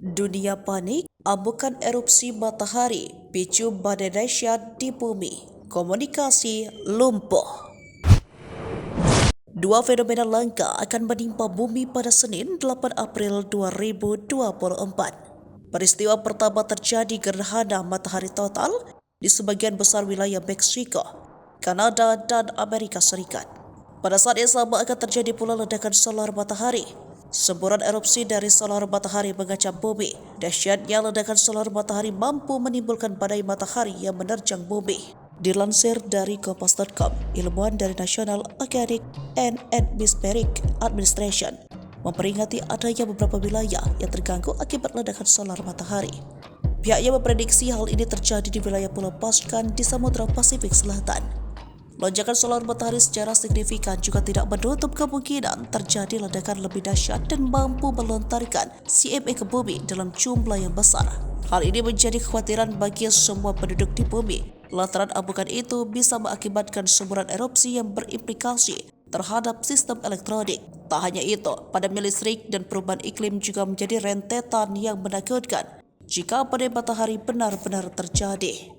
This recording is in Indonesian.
Dunia panik, amukan erupsi matahari, picu badai dahsyat di bumi, komunikasi lumpuh. Dua fenomena langka akan menimpa bumi pada Senin 8 April 2024. Peristiwa pertama terjadi gerhana matahari total di sebagian besar wilayah Meksiko, Kanada, dan Amerika Serikat. Pada saat yang sama akan terjadi pula ledakan solar matahari. Semburan erupsi dari solar matahari mengancam bumi. Dahsyatnya ledakan solar matahari mampu menimbulkan badai matahari yang menerjang bumi. Dilansir dari Kompas.com, ilmuwan dari National Oceanic and Atmospheric Administration memperingati adanya beberapa wilayah yang terganggu akibat ledakan solar matahari. Pihaknya memprediksi hal ini terjadi di wilayah Pulau Pascan di Samudra Pasifik Selatan. Lonjakan solar matahari secara signifikan juga tidak menutup kemungkinan terjadi ledakan lebih dahsyat dan mampu melontarkan CME ke bumi dalam jumlah yang besar. Hal ini menjadi kekhawatiran bagi semua penduduk di bumi, lantaran amukan itu bisa mengakibatkan semburan erupsi yang berimplikasi terhadap sistem elektronik. Tak hanya itu, padam listrik dan perubahan iklim juga menjadi rentetan yang menakutkan jika badai matahari benar-benar terjadi.